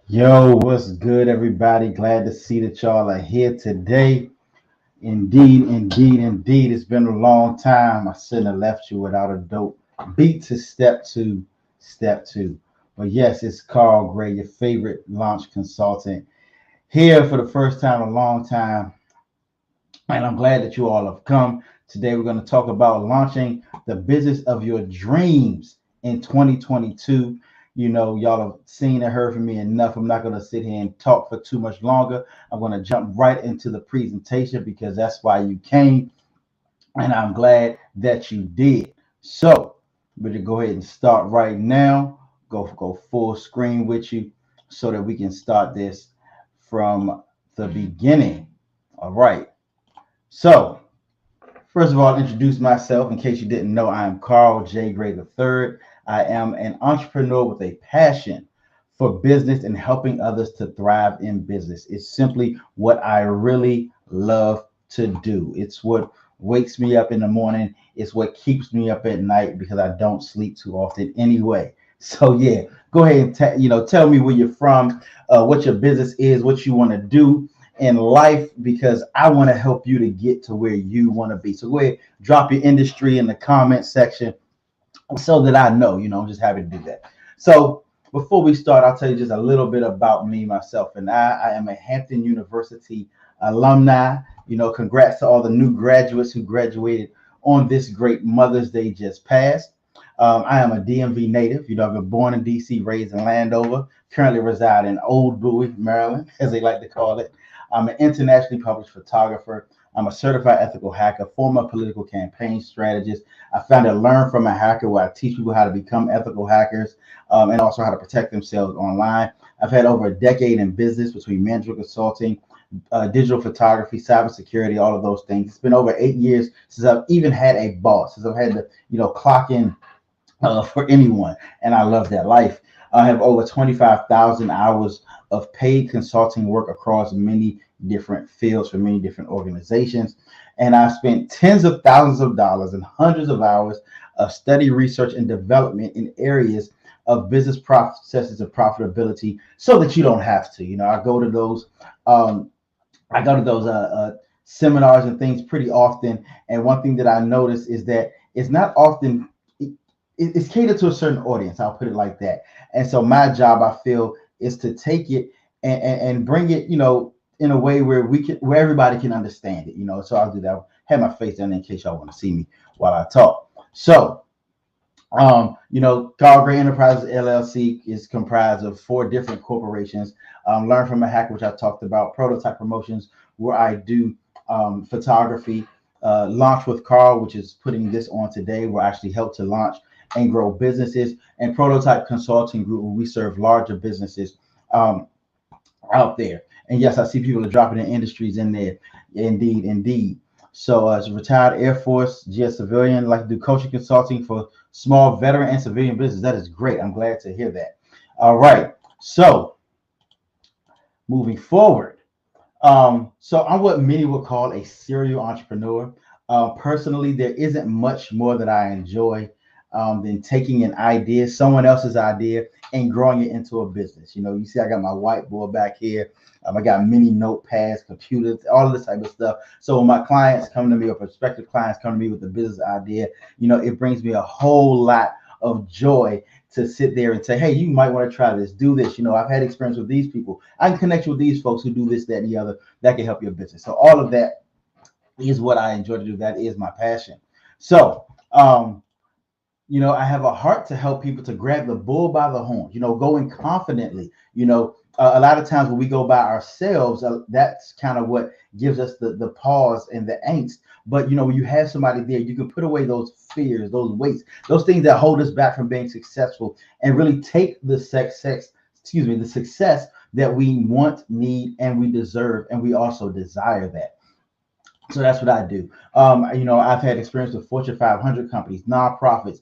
Yo, what's good, everybody? Glad to see that y'all are here today. Indeed. It's been a long time. I shouldn't have left you without a dope beat to step two. But yes, it's Carl Gray, your favorite launch consultant, here for the first time in a long time. And I'm glad that you all have come. Today, we're going to talk about launching the business of your dreams in 2022. Y'all have seen and heard from me enough. I'm not going to sit here and talk for too much longer. I'm going to jump right into the presentation because that's why you came. And I'm glad that you did. So, we're going to go ahead and start right now. Go full screen with you so that we can start this from the beginning. All right. So, first of all, introduce myself. In case you didn't know, I am Carl J. Gray III. I am an entrepreneur with a passion for business and helping others to thrive in business. It's simply what I really love to do. It's what wakes me up in the morning. It's what keeps me up at night because I don't sleep too often anyway. So yeah, go ahead and tell me where you're from, what your business is, what you want to do in life, because I want to help you to get to where you want to be. So go ahead, drop your industry in the comment section so that I know. I'm just happy to do that. So before we start, I'll tell you just a little bit about me, myself, and I am a Hampton University alumni. Congrats to all the new graduates who graduated on this great Mother's Day just passed. I am a DMV native. I've been born in DC, raised in Landover, currently reside in Old Bowie, Maryland, as they like to call it. I'm an internationally published photographer. I'm a certified ethical hacker, former political campaign strategist. I founded Learn from a Hacker, where I teach people how to become ethical hackers and also how to protect themselves online. I've had over a decade in business between management consulting, digital photography, cybersecurity, all of those things. It's been over 8 years since I've even had a boss, since I've had to, clock in for anyone, and I love that life. I have over 25,000 hours of paid consulting work across many different fields for many different organizations. And I've spent tens of thousands of dollars and hundreds of hours of study, research, and development in areas of business processes and profitability so that you don't have to. I go to those um, seminars and things pretty often. And one thing that I notice is that it's not often it's catered to a certain audience. I'll put it like that. And so my job, I feel, is to take it and bring it, in a way where everybody can understand it. So I'll do that. I'll have my face down in case y'all want to see me while I talk. So, Carl Gray Enterprises LLC is comprised of 4 different corporations. Learn from a Hacker, which I talked about. Prototype Promotions, where I do photography. Launch with Carl, which is putting this on today, where I actually help to launch and grow businesses. And Prototype Consulting Group, where we serve larger businesses out there. And yes, I see people are dropping in industries in there. Indeed. So as a retired Air Force, GS civilian, like to do coaching consulting for small veteran and civilian business. That is great. I'm glad to hear that. All right. So moving forward. So I'm what many would call a serial entrepreneur. Personally, there isn't much more that I enjoy than taking an idea, someone else's idea, and growing it into a business. You see, I got my whiteboard back here. I got many notepads, computers, all of this type of stuff. So when my clients come to me, or prospective clients come to me with a business idea, it brings me a whole lot of joy to sit there and say, hey, you might want to try this, do this. I've had experience with these people. I can connect you with these folks who do this, that, and the other that can help your business. So all of that is what I enjoy to do. That is my passion. So, I have a heart to help people to grab the bull by the horns, going confidently. A lot of times when we go by ourselves, that's kind of what gives us the pause and the angst. But, when you have somebody there, you can put away those fears, those weights, those things that hold us back from being successful, and really take the success that we want, need, and we deserve, and we also desire that. So that's what I do. I've had experience with Fortune 500 companies, nonprofits,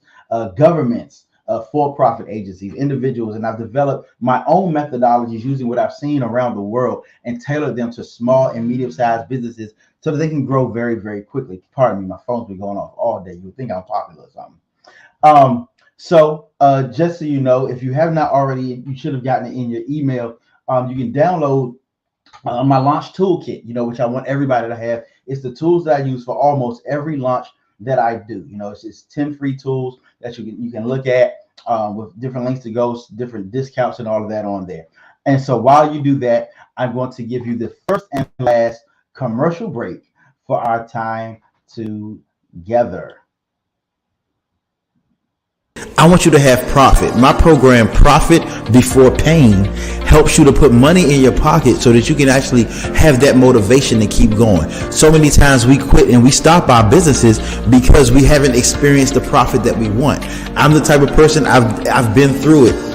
governments, for-profit agencies, individuals, and I've developed my own methodologies using what I've seen around the world and tailored them to small and medium-sized businesses so that they can grow very, very quickly. Pardon me, my phone's been going off all day. You would think I'm popular or something. So just so you know, if you have not already, you should have gotten it in your email. You can download my launch toolkit, which I want everybody to have. It's the tools that I use for almost every launch that I do. It's just 10 free tools that you can look at with different links to go, different discounts and all of that on there. And so while you do that, I'm going to give you the first and last commercial break for our time together. I want you to have profit. My program, Profit Before Pain, helps you to put money in your pocket so that you can actually have that motivation to keep going. So many times we quit and we stop our businesses because we haven't experienced the profit that we want. I'm the type of person, I've been through it.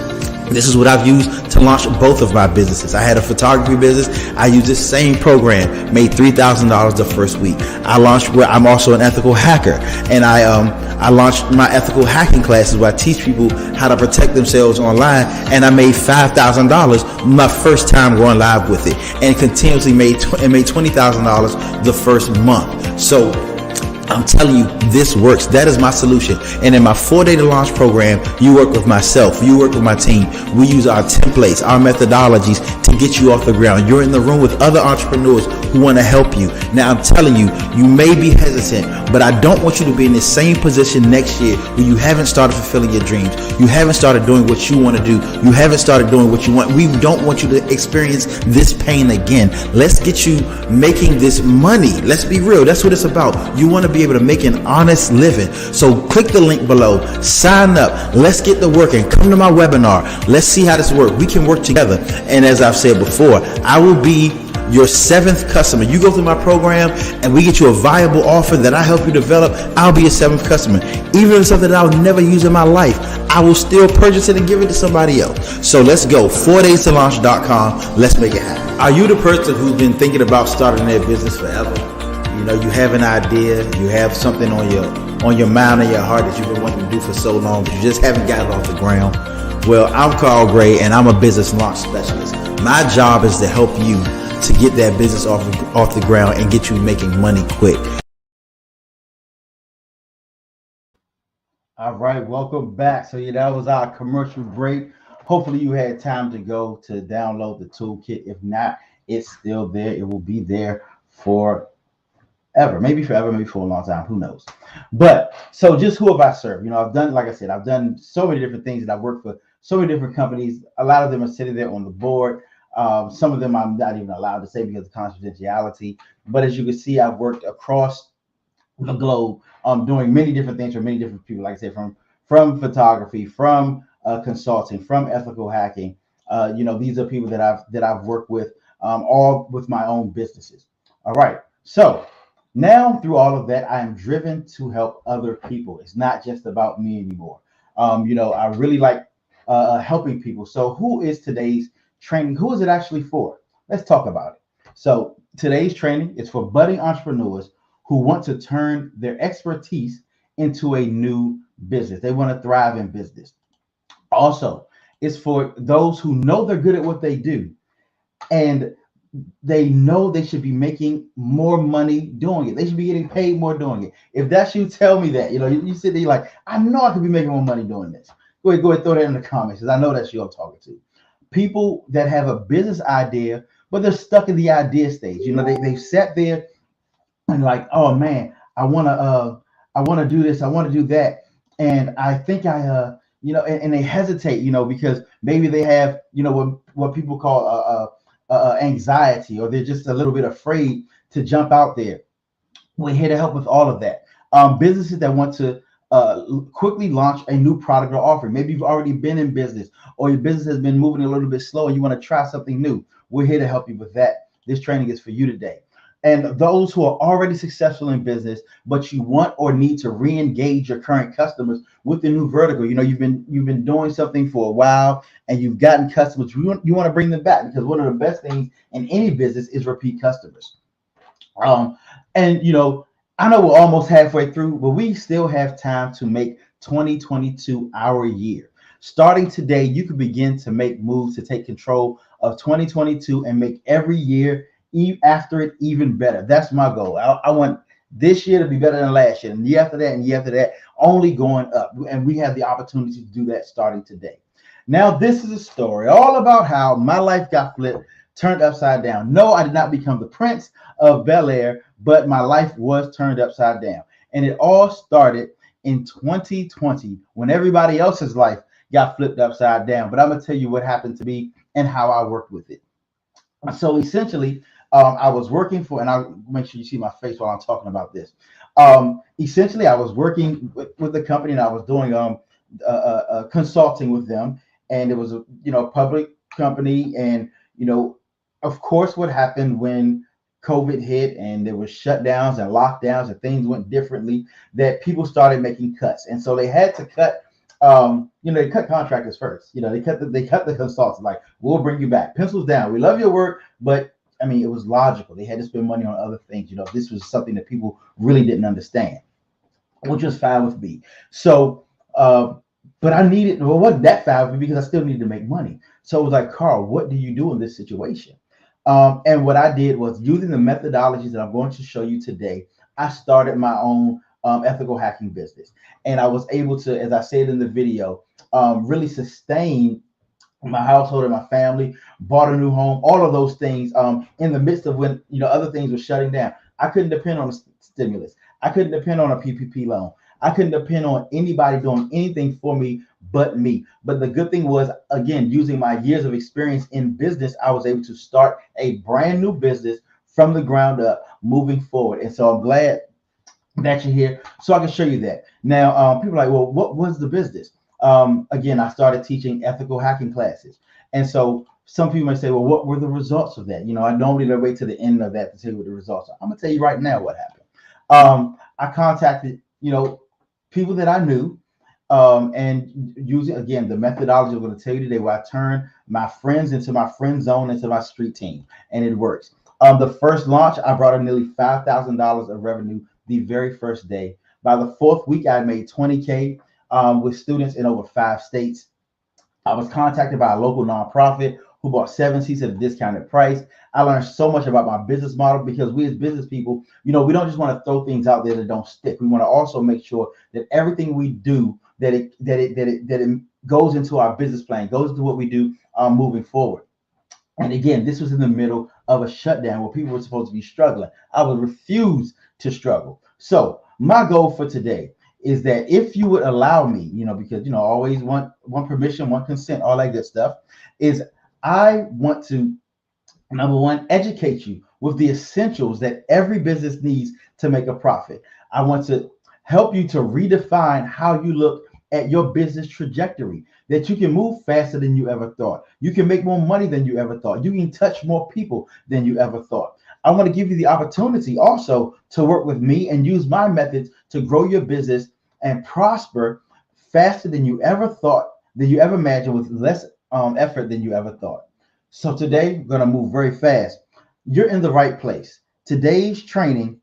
This is what I've used to launch both of my businesses. I had a photography business. I used this same program, made $3,000 the first week. I launched where I'm also an ethical hacker, and I launched my ethical hacking classes where I teach people how to protect themselves online, and I made $5,000 my first time going live with it, and continuously made $20,000 the first month. So I'm telling you, this works. That is my solution. And in my 4-day to launch program, you work with myself, you work with my team. We use our templates, our methodologies to get you off the ground. You're in the room with other entrepreneurs who want to help you. Now, I'm telling you, you may be hesitant, but I don't want you to be in the same position next year where you haven't started fulfilling your dreams. You haven't started doing what you want to do. You haven't started doing what you want. We don't want you to experience this pain again. Let's get you making this money. Let's be real. That's what it's about. You want to be able to make an honest living. So click the link below, sign up. Let's get to work and come to my webinar. Let's see how this works. We can work together. And as I've said before, I will be your 7th customer. You go through my program and we get you a viable offer that I help you develop. I'll be your 7th customer. Even if it's something that I'll never use in my life, I will still purchase it and give it to somebody else. So let's go. 4daystoLaunch.com. Let's make it happen. Are you the person who's been thinking about starting their business forever? You have an idea, you have something on your mind and your heart that you've been wanting to do for so long, but you just haven't got it off the ground. Well, I'm Carl Gray, and I'm a business launch specialist. My job is to help you to get that business off the ground and get you making money quick. All right, welcome back. So that was our commercial break. Hopefully you had time to go to download the toolkit. If not, it's still there. It will be there forever, maybe forever, maybe for a long time, who knows. But so just who have I served? I've done, like I said, I've done so many different things, and I've worked for so many different companies. A lot of them are sitting there on the board. Some of them I'm not even allowed to say because of confidentiality. But as you can see, I've worked across the globe, doing many different things for many different people. Like I said, from photography, from consulting, from ethical hacking. These are people that I've worked with, all with my own businesses. All right, so now, through all of that, I am driven to help other people. It's not just about me anymore. I really like helping people. So who is today's training? Who is it actually for? Let's talk about it. So today's training is for budding entrepreneurs who want to turn their expertise into a new business. They want to thrive in business. Also, it's for those who know they're good at what they do, and they know they should be making more money doing it. They should be getting paid more doing it. If that's you, tell me that. You sit there like, I know I could be making more money doing this. Go ahead, throw that in the comments, because I know that's you I'm talking to. People that have a business idea, but they're stuck in the idea stage. They've sat there and like, oh man, I want to do this, I want to do that, and I think and they hesitate, because maybe they have, what people call anxiety, or they're just a little bit afraid to jump out there. We're here to help with all of that. Businesses that want to quickly launch a new product or offering. Maybe you've already been in business, or your business has been moving a little bit slow and you want to try something new. We're here to help you with that. This training is for you today. And those who are already successful in business, but you want or need to re-engage your current customers with the new vertical. You've been doing something for a while and you've gotten customers. You want to bring them back, because one of the best things in any business is repeat customers. I know we're almost halfway through, but we still have time to make 2022 our year. Starting today, you can begin to make moves to take control of 2022 and make every year after it even better. That's my goal. I want this year to be better than last year, and the year after that, and the year after that, only going up. And we have the opportunity to do that starting today. Now, this is a story all about how my life got flipped, turned upside down. No, I did not become the Prince of Bel Air, but my life was turned upside down. And it all started in 2020 when everybody else's life got flipped upside down. But I'm going to tell you what happened to me and how I worked with it. So essentially, I was working for, and I'll make sure you see my face while I'm talking about this. Essentially, I was working with the company, and I was doing consulting with them, and it was a public company, and of course, what happened when COVID hit and there was shutdowns and lockdowns and things went differently, that people started making cuts, and so they had to cut. They cut contractors first. They cut the consultants. Like, we'll bring you back. Pencils down. We love your work, but I mean, it was logical. They had to spend money on other things. This was something that people really didn't understand, which was fine with me. So, but I needed, well, it wasn't that fine with me because I still needed to make money. So it was like, Carl, what do you do in this situation? And what I did was, using the methodologies that I'm going to show you today, I started my own ethical hacking business. And I was able to, as I said in the video, really sustain my household and my family, bought a new home, all of those things in the midst of when other things were shutting down. I couldn't depend on a stimulus. I couldn't depend on a PPP loan. I couldn't depend on anybody doing anything for me but me. But the good thing was, again, using my years of experience in business, I was able to start a brand new business from the ground up, moving forward. And so I'm glad that you're here so I can show you that. Now, people are like, well, what was the business? Again, I started teaching ethical hacking classes. And so some people may say, well, what were the results of that? I normally wait to the end of that to tell you what the results are. I'm going to tell you right now what happened. I contacted, people that I knew, and using, again, the methodology I'm going to tell you today, where I turn my friends into my friend zone, into my street team, and it works. The first launch, I brought in nearly $5,000 of revenue the very first day. By the fourth week, I made $20K with students in over 5 states. I was contacted by a local nonprofit who bought 7 seats at a discounted price. I learned so much about my business model, because we as business people, we don't just want to throw things out there that don't stick. We want to also make sure that everything we do, that it goes into our business plan, goes into what we do moving forward. And again, this was in the middle of a shutdown where people were supposed to be struggling. I would refuse to struggle. So my goal for today is that if you would allow me, because always want permission, want consent, all that good stuff, is I want to, number one, educate you with the essentials that every business needs to make a profit. I want to help you to redefine how you look at your business trajectory, that you can move faster than you ever thought. You can make more money than you ever thought. You can touch more people than you ever thought. I want to give you the opportunity also to work with me and use my methods to grow your business and prosper faster than you ever thought, than you ever imagined, with less effort than you ever thought. So today, we're going to move very fast. You're in the right place. Today's training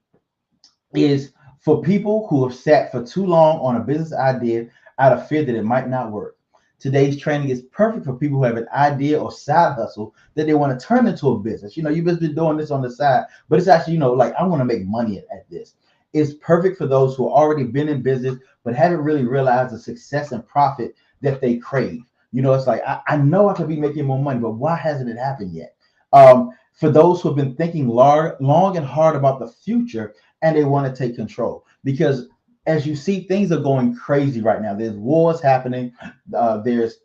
is for people who have sat for too long on a business idea out of fear that it might not work. Today's training is perfect for people who have an idea or side hustle that they want to turn into a business. You've just been doing this on the side, but it's actually, like, I want to make money at this. It's perfect for those who already been in business but haven't really realized the success and profit that they crave. It's like, I know I could be making more money, but why hasn't it happened yet? For those who have been thinking long and hard about the future, and they want to take control, because as you see, things are going crazy right now. There's wars happening. There's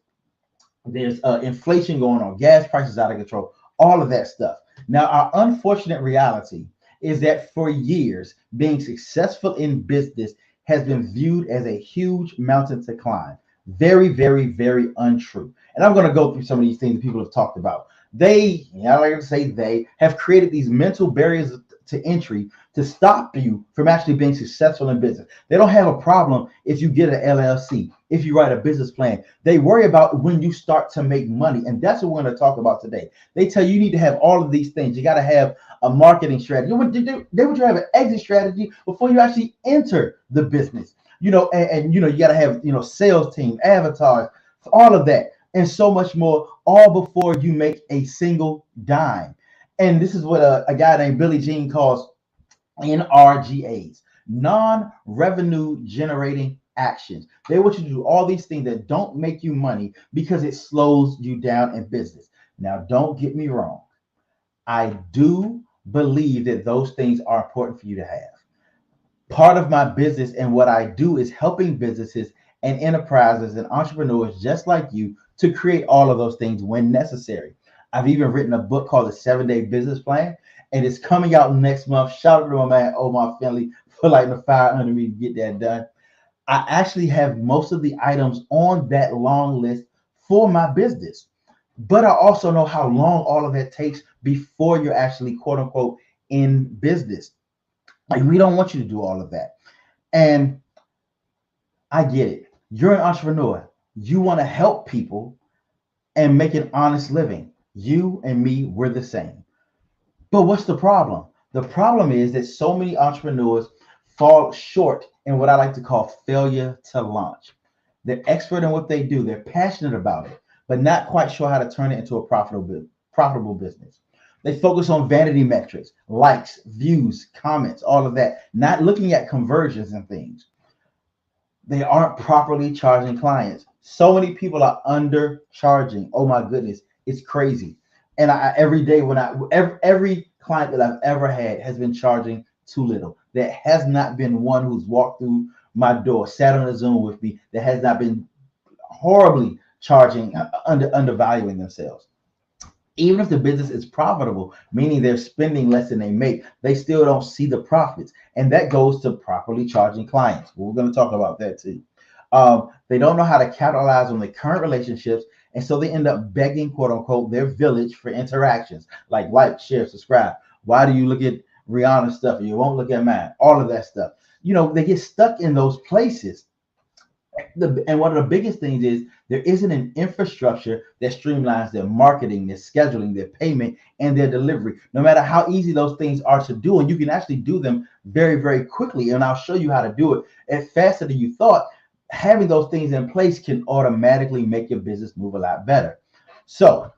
inflation going on. Gas prices out of control. All of that stuff. Now, our unfortunate reality is that for years, being successful in business has been viewed as a huge mountain to climb. Very, very, very untrue. And I'm going to go through some of these things that people have talked about. I like to say they have created these mental barriers to entry to stop you from actually being successful in business. They don't have a problem if you get an LLC, if you write a business plan. They worry about when you start to make money. And that's what we're going to talk about today. They tell you need to have all of these things. You got to have a marketing strategy. They want you to have an exit strategy before you actually enter the business. You got to have, sales team, avatars, all of that, and so much more, all before you make a single dime. And this is what a guy named Billy Jean calls NRGAs, non-revenue generating actions. They want you to do all these things that don't make you money because it slows you down in business. Now, don't get me wrong. I do believe that those things are important for you to have. Part of my business and what I do is helping businesses and enterprises and entrepreneurs just like you to create all of those things when necessary. I've even written a book called The 7-Day Business Plan, and it's coming out next month. Shout out to my man Omar Finley for lighting the fire under me to get that done. I actually have most of the items on that long list for my business, but I also know how long all of that takes before you're actually quote unquote in business. Like, we don't want you to do all of that. And I get it. You're an entrepreneur. You want to help people and make an honest living. You and me, we're the same. But what's the problem? The problem is that so many entrepreneurs fall short in what I like to call failure to launch. They're expert in what they do. They're passionate about it, but not quite sure how to turn it into a profitable business. They focus on vanity metrics, likes, views, comments, all of that, not looking at conversions and things. They aren't properly charging clients. So many people are undercharging. Oh my goodness, it's crazy. And every day every client that I've ever had has been charging too little. There has not been one who's walked through my door, sat on a Zoom with me, that has not been horribly charging, undervaluing themselves. Even if the business is profitable, meaning they're spending less than they make, they still don't see the profits. And that goes to properly charging clients. We're going to talk about that too. They don't know how to capitalize on the current relationships. And so they end up begging, quote unquote, their village for interactions like, share, subscribe. Why do you look at Rihanna's stuff and you won't look at mine? All of that stuff. They get stuck in those places. And one of the biggest things is there isn't an infrastructure that streamlines their marketing, their scheduling, their payment, and their delivery. No matter how easy those things are to do, and you can actually do them very, very quickly. And I'll show you how to do it and faster than you thought. Having those things in place can automatically make your business move a lot better. So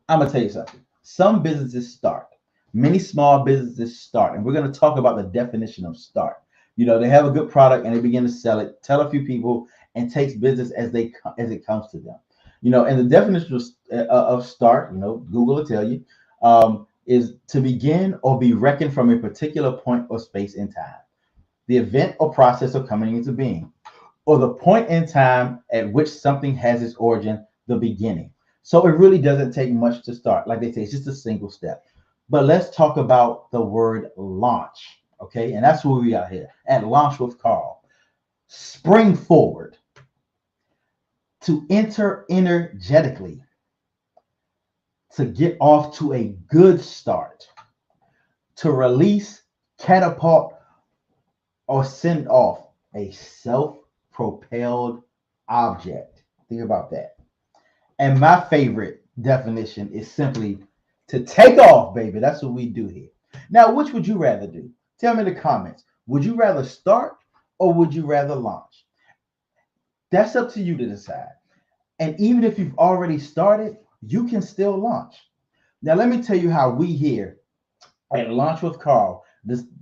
I'm gonna tell you something. Some businesses start. Many small businesses start, and we're going to talk about the definition of start. They have a good product and they begin to sell it, tell a few people, and takes business as it comes to them. And the definition of start, Google will tell you, is to begin or be reckoned from a particular point or space in time. The event or process of coming into being, or the point in time at which something has its origin, the beginning. So it really doesn't take much to start. Like they say, it's just a single step. But let's talk about the word launch, okay? And that's where we are here at Launch with Carl. Spring forward, to enter energetically, to get off to a good start, to release, catapult, or send off a self-propelled object. Think about that. And my favorite definition is simply to take off, baby. That's what we do here. Now, which would you rather do? Tell me in the comments. Would you rather start or would you rather launch? That's up to you to decide. And even if you've already started, you can still launch. Now, let me tell you how we here at Launch with Carl,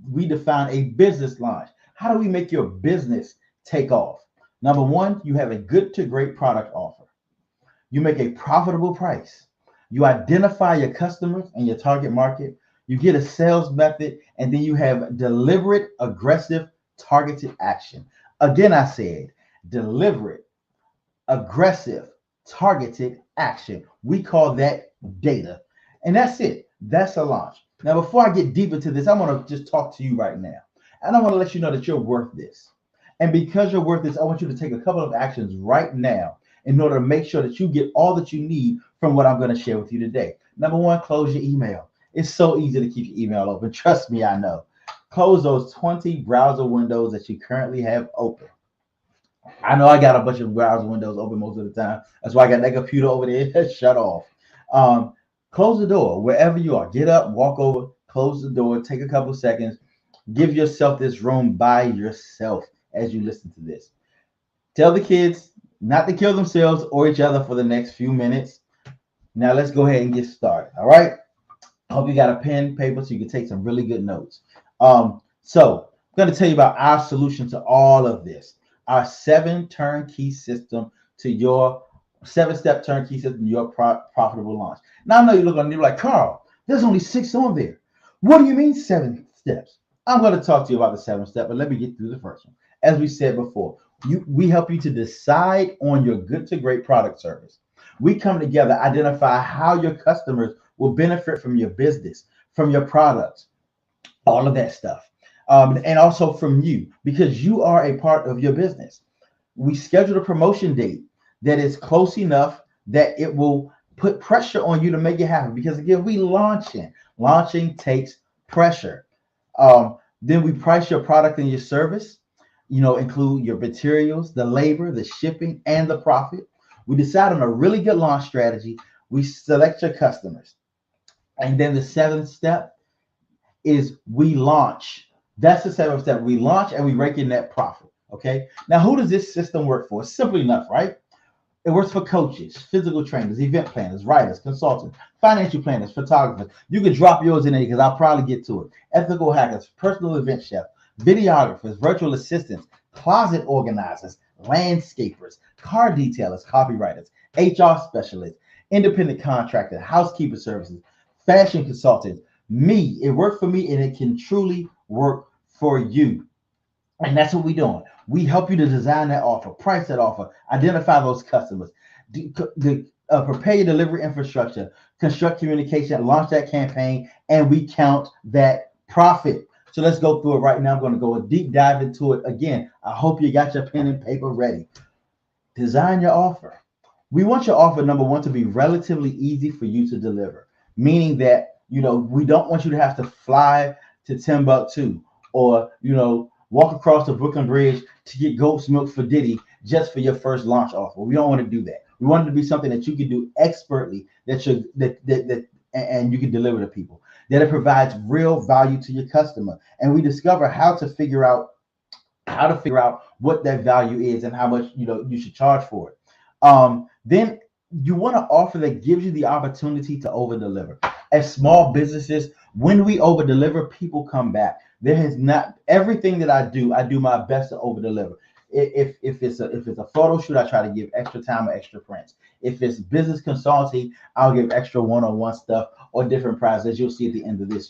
we define a business launch. How do we make your business take off? Number one, you have a good to great product offer. You make a profitable price. You identify your customers and your target market. You get a sales method, and then you have deliberate, aggressive, targeted action. Again, I said deliberate, aggressive, targeted action. We call that data. And that's it. That's a launch. Now, before I get deep into this, I want to just talk to you right now. And I want to let you know that you're worth this. And because you're worth this, I want you to take a couple of actions right now in order to make sure that you get all that you need from what I'm going to share with you today. Number one, close your email. It's so easy to keep your email open. Trust me, I know. Close those 20 browser windows that you currently have open. I know I got a bunch of browser windows open most of the time. That's why I got that computer over there shut off. Close the door wherever you are. Get up, walk over, close the door, take a couple seconds. Give yourself this room by yourself as you listen to this. Tell the kids not to kill themselves or each other for the next few minutes. Now let's go ahead and get started. All right. I hope you got a pen, paper, so you can take some really good notes. So I'm going to tell you about our solution to all of this. our 7-step turnkey system to your profitable launch. Now I know you're looking and you're like, Carl, there's only 6 on there. What do you mean 7 steps? I'm going to talk to you about the 7th step, but let me get through the first one. As we said before, we help you to decide on your good to great product service. We come together, identify how your customers will benefit from your business, from your products, all of that stuff. And also from you, because you are a part of your business. We schedule a promotion date that is close enough that it will put pressure on you to make it happen. Because again, launching takes pressure. Then we price your product and your service, include your materials, the labor, the shipping, and the profit. We decide on a really good launch strategy. We select your customers. And then the 7th step is we launch. That's the 7th step. We launch and we rake in net profit. Okay. Now, who does this system work for? It's simple enough, right? It works for coaches, physical trainers, event planners, writers, consultants, financial planners, photographers. You can drop yours in there because I'll probably get to it. Ethical hackers, personal event chefs, videographers, virtual assistants, closet organizers, landscapers, car detailers, copywriters, HR specialists, independent contractors, housekeeper services, fashion consultants. It worked for me, and it can truly work for you. And that's what we're doing. We help you to design that offer, price that offer, identify those customers, prepare your delivery infrastructure, construct communication, launch that campaign, and we count that profit. So let's go through it right now. I'm going to go a deep dive into it. Again, I hope you got your pen and paper ready. Design your offer. We want your offer, number one, to be relatively easy for you to deliver, meaning that, we don't want you to have to fly to Timbuktu or, walk across the Brooklyn Bridge to get goat's milk for Diddy just for your first launch offer. We don't want to do that. We want it to be something that you can do expertly, and you can deliver to people, that it provides real value to your customer. And we discover how to figure out what that value is and how much you should charge for it. Then you want to offer that gives you the opportunity to over deliver. As small businesses, when we over deliver, people come back. There has not everything that I do my best to over deliver. If it's a photo shoot, I try to give extra time or extra prints. If it's business consulting, I'll give extra one-on-one stuff or different prizes. As you'll see at the end of this,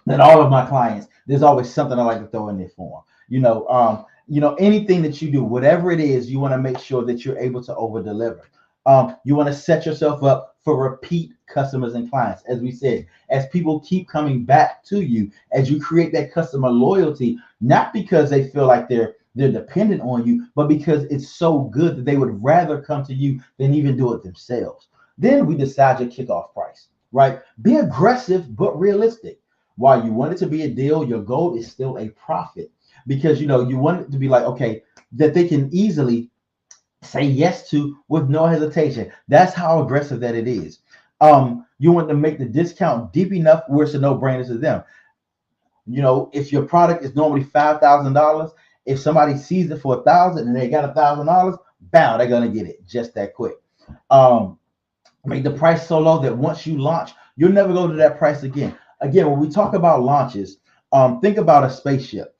that all of my clients, there's always something I like to throw in there for them. Anything that you do, whatever it is, you want to make sure that you're able to over deliver. You want to set yourself up for repeat customers and clients. As we said, as people keep coming back to you, as you create that customer loyalty, not because they feel like they're dependent on you, but because it's so good that they would rather come to you than even do it themselves. Then we decide your kickoff price, right? Be aggressive, but realistic. While you want it to be a deal, your goal is still a profit, because you want it to be like, okay, that they can easily say yes to with no hesitation. That's how aggressive that it is. You want to make the discount deep enough where it's a no-brainer to them. If your product is normally $5,000, if somebody sees it for $1,000 and they got $1,000, bam, they're gonna get it just that quick. Make the price so low that once you launch, you'll never go to that price again. Again, when we talk about launches, think about a spaceship.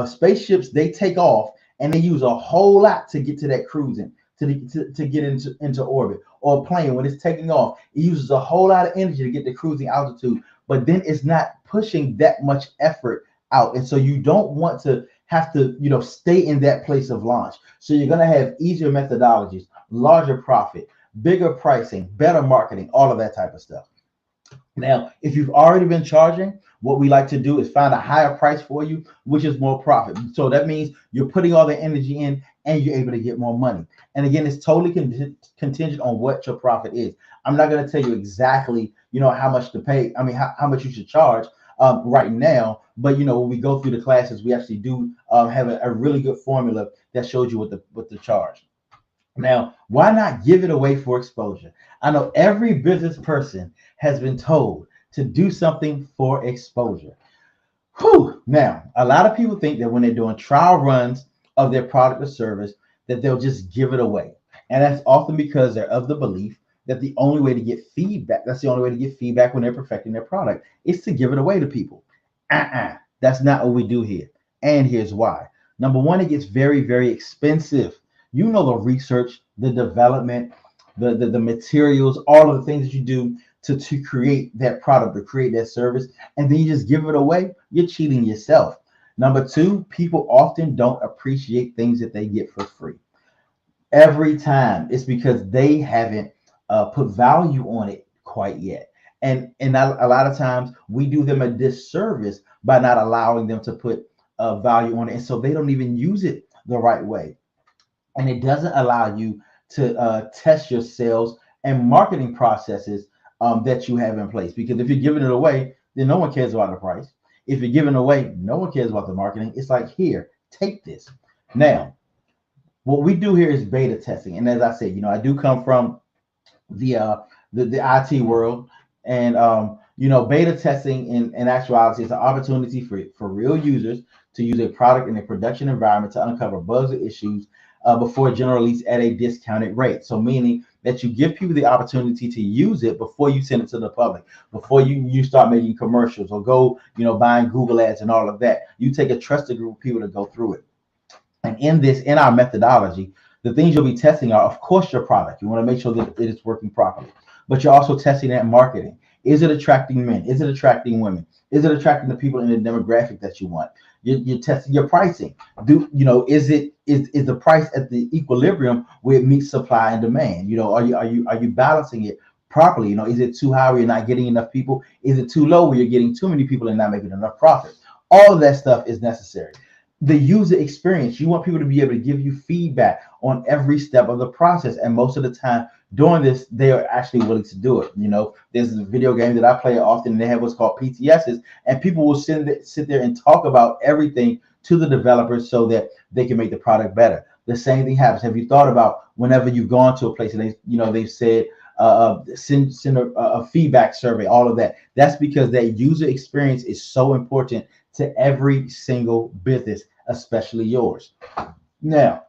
Spaceships, they take off and they use a whole lot to get to that cruising, to get into orbit. Or a plane, when it's taking off, it uses a whole lot of energy to get to cruising altitude, but then it's not pushing that much effort out. And so you don't want to have to, stay in that place of launch. So you're going to have easier methodologies, larger profit, bigger pricing, better marketing, all of that type of stuff. Now, if you've already been charging, what we like to do is find a higher price for you, which is more profit. So that means you're putting all the energy in and you're able to get more money. And again, it's totally contingent on what your profit is. I'm not going to tell you exactly, how much to pay. I mean, how much you should charge right now. But, when we go through the classes, we actually do have a really good formula that shows you what the charge. Now, why not give it away for exposure? I know every business person has been told to do something for exposure. Now, a lot of people think that when they're doing trial runs of their product or service, that they'll just give it away. And that's often because they're of the belief that the only way to get feedback, when they're perfecting their product, is to give it away to people. That's not what we do here. And here's why. Number one, it gets very, very expensive. You know, the research, the development, the materials, all of the things that you do to create that product, to create that service, and then you just give it away. You're cheating yourself. Number two, people often don't appreciate things that they get for free. Every time it's because they haven't put value on it quite yet. And a lot of times we do them a disservice by not allowing them to put value on it, and so they don't even use it the right way. And it doesn't allow you to test your sales and marketing processes that you have in place. Because if you're giving it away, then no one cares about the price. If you're giving away, no one cares about the marketing. It's like, here, take this. Now, what we do here is beta testing, and as I said, I do come from the IT world, and beta testing in actuality is an opportunity for real users to use a product in a production environment to uncover bugs or issues before general release at a discounted rate. So meaning that you give people the opportunity to use it before you send it to the public, before you start making commercials or go buying Google ads and all of that. You take a trusted group of people to go through it. And in our methodology, the things you'll be testing are, of course, your product. You want to make sure that it is working properly, but you're also testing that marketing. Is it attracting men? Is it attracting women? Is it attracting the people in the demographic that you want? You're testing your pricing. Is the price at the equilibrium where it meets supply and demand? Are you balancing it properly? Is it too high where you're not getting enough people? Is it too low where you're getting too many people and not making enough profit? All of that stuff is necessary. The user experience, you want people to be able to give you feedback on every step of the process, and most of the time doing this, they are actually willing to do it. There's a video game that I play often, and they have what's called PTSs, and people will sit there and talk about everything to the developers so that they can make the product better. The same thing happens. Have you thought about whenever you've gone to a place and they've said send a feedback survey, all of that? That's because that user experience is so important to every single business, especially yours. Now,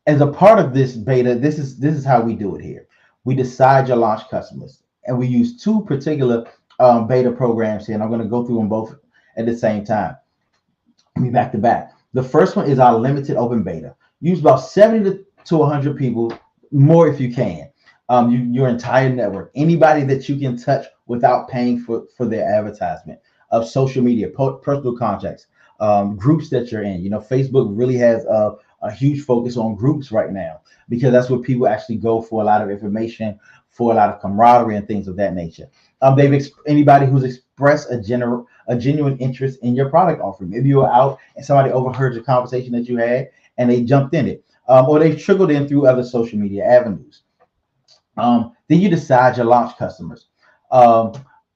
as a part of this beta, this is how we do it here. We decide your launch customers, and we use two particular beta programs here, and I'm going to go through them both at the same time. Be back to back. The first one is our limited open beta. Use about 70 to 100 people, more if you can. Your entire network, anybody that you can touch without paying for their advertisement, of social media, personal contacts, groups that you're in. Facebook really has a huge focus on groups right now, because that's where people actually go for a lot of information, for a lot of camaraderie and things of that nature. Anybody who's expressed a genuine interest in your product offering. Maybe you were out and somebody overheard the conversation that you had and they jumped in it, or they trickled in through other social media avenues. Then you decide your launch customers.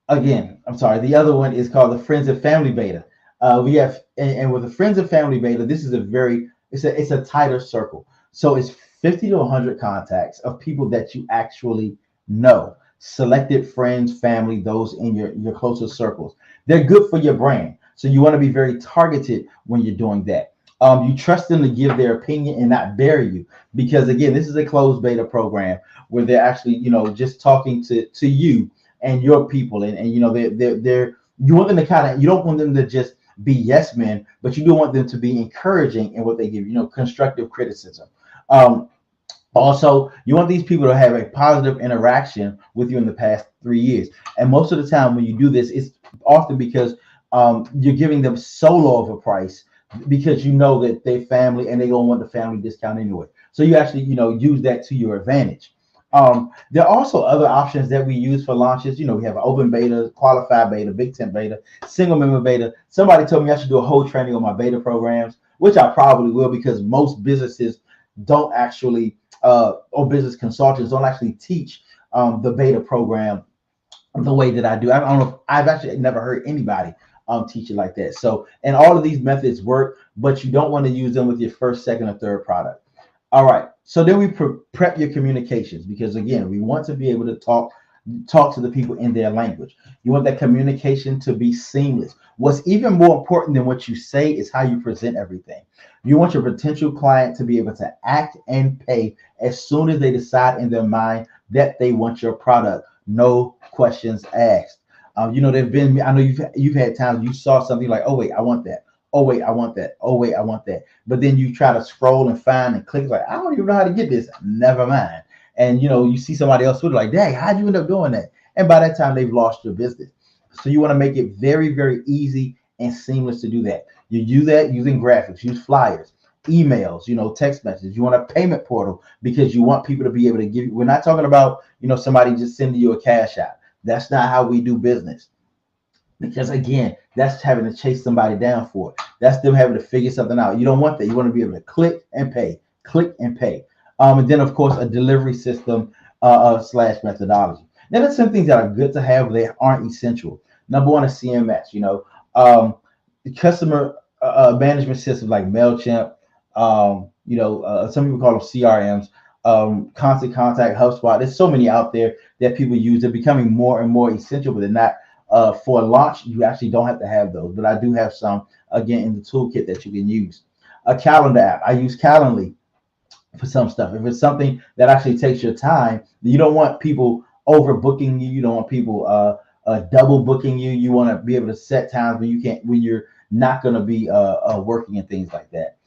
Again, I'm sorry. The other one is called the Friends and Family Beta. We have, and with the Friends and Family Beta, this is it's a tighter circle. So it's 50 to 100 contacts of people that you actually know, selected friends, family, those in your closest circles. They're good for your brand. So you want to be very targeted when you're doing that. You trust them to give their opinion and not bury you, because again, this is a closed beta program where they're actually, just talking to you and your people, and they're you want them to you don't want them to just be yes men, but you do want them to be encouraging in what they give, constructive criticism. Also, you want these people to have a positive interaction with you in the past 3 years. And most of the time when you do this, it's often because you're giving them so low of a price, because you know that they're family and they're gonna want the family discount anyway. So you actually, use that to your advantage. There are also other options that we use for launches. We have an open beta, qualified beta, big tent beta, single member beta. Somebody told me I should do a whole training on my beta programs, which I probably will, because most businesses don't actually, or business consultants don't actually teach the beta program the way that I do. I don't know. I've actually never heard anybody teach it like that. So, and all of these methods work, but you don't want to use them with your first, second, or third product. All right. So then we prep your communications, because again, we want to be able to talk to the people in their language. You want that communication to be seamless. What's even more important than what you say is how you present everything. You want your potential client to be able to act and pay as soon as they decide in their mind that they want your product. No questions asked. I know you've had times you saw something like, oh wait, I want that. Oh wait, I want that. Oh wait, I want that. But then you try to scroll and find and click like, I don't even know how to get this. Never mind. And you see somebody else with it like, dang, how'd you end up doing that? And by that time they've lost your business. So you want to make it very, very easy and seamless to do that. You do that using graphics, use flyers, emails, text messages. You want a payment portal because you want people to be able to give you. We're not talking about, somebody just sending you a cash out. That's not how we do business. Because again, that's having to chase somebody down for it. That's them having to figure something out. You don't want that. You want to be able to click and pay, click and pay. And then of course a delivery system slash methodology. Now there's some things that are good to have, but they aren't essential. Number one is CMS. Customer management systems like MailChimp. Some people call them CRMs. Constant Contact, HubSpot. There's so many out there that people use. They're becoming more and more essential, but they're not. For launch, you actually don't have to have those, but I do have some again in the toolkit that you can use. A calendar app. I use Calendly for some stuff. If it's something that actually takes your time, you don't want people overbooking you. You don't want people double booking you. You want to be able to set times when you're not going to be working and things like that.